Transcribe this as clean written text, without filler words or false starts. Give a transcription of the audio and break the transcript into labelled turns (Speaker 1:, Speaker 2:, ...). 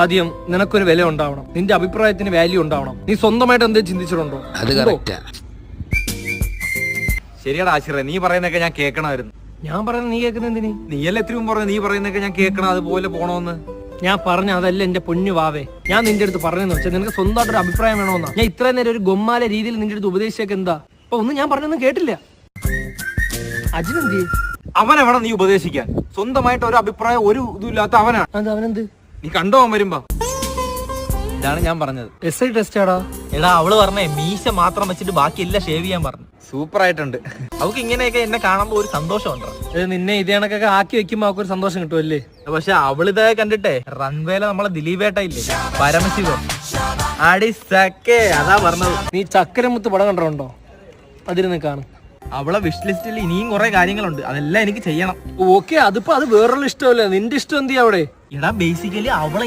Speaker 1: ആദ്യം നിനക്കൊരു വില ഉണ്ടാവണം, നിന്റെ അഭിപ്രായത്തിന് വാല്യൂ ഉണ്ടാവണം. നീ സ്വന്തമായിട്ട് എന്തെങ്കിലും ചിന്തിച്ചിട്ടുണ്ടോ?
Speaker 2: അത് കറക്റ്റാ.
Speaker 3: ശരിയാടാ ആശിറ, നീ പറയുന്നൊക്കെ ഞാൻ കേൾക്കണമായിരുന്നു.
Speaker 1: ഞാൻ പറയുന്നത് നീ കേൾക്കുന്ന എന്തിന്?
Speaker 3: നീയല്ല എത്രയും പറഞ്ഞു, നീ പറയുന്നൊക്കെ ഞാൻ കേൾക്കണം, അതുപോലെ പോണോന്ന്.
Speaker 1: ഞാൻ പറഞ്ഞ അതല്ല എന്റെ പൊന്നു വാവേ. ഞാൻ നിന്റെ അടുത്ത് പറഞ്ഞെന്ന് വെച്ചാൽ നിനക്ക് സ്വന്തമായിട്ടൊരു അഭിപ്രായം വേണമെന്നാ. ഞാൻ ഇത്രയും നേരം ഒരു ഗൊമ്മാല രീതിയിൽ നിന്റെ അടുത്ത് ഉപദേശിച്ചൊക്കെ എന്താ? അപ്പൊ ഒന്നും ഞാൻ പറഞ്ഞൊന്നും കേട്ടില്ല. അജിനെന്ത്?
Speaker 3: അവനെവിടെ നീ ഉപദേശിക്കാൻ? സ്വന്തമായിട്ട് ഒരു അഭിപ്രായം ഒരു ഇതുമില്ലാത്ത അവനാണ്.
Speaker 1: അത് അവനെന്ത്?
Speaker 3: നീ കണ്ടോ അവൻ വരുമ്പോ? ഇതാണ് ഞാൻ പറഞ്ഞത്.
Speaker 1: SI ടെസ്റ്റാടാ.
Speaker 4: എടാ അവള് പറഞ്ഞേ മീശ മാത്രം വെച്ചിട്ട് ബാക്കി എല്ലാം ഷേവ് ചെയ്യാൻ പറഞ്ഞു.
Speaker 3: സൂപ്പർ ആയിട്ടുണ്ട്.
Speaker 4: അവക്ക് ഇങ്ങനെയൊക്കെ എന്നെ കാണുമ്പോ ഒരു സന്തോഷം ഉണ്ടോ?
Speaker 1: നിന്നെ ഇതേ കണക്കൊക്കെ ആക്കി വെക്കുമ്പോ അവർക്ക് ഒരു സന്തോഷം കിട്ടുമല്ലേ?
Speaker 4: പക്ഷെ അവളിതേ കണ്ടിട്ടേ റൺവേല നമ്മളെ ദിലീപേട്ട ഇല്ലേ, പരമശിവം അടി സക്കേ, അതാ പറഞ്ഞത്.
Speaker 1: നീ ചക്കരമുത്ത് പടം കണ്ടിട്ടുണ്ടോ? അതിരുന്ന് കാണും.
Speaker 4: അവളെ വിഷ് ലിസ്റ്റിൽ ഇനിയും കുറെ കാര്യങ്ങളുണ്ട്, അതെല്ലാം എനിക്ക് ചെയ്യണം.
Speaker 1: ഓക്കെ, അതിപ്പോ അത് വേറൊരു ഇഷ്ടമല്ലേ, നിന്റെ ഇഷ്ടം എന്തിയാ അവിടെ?
Speaker 4: എടാ ബേസിക്കലി അവളെ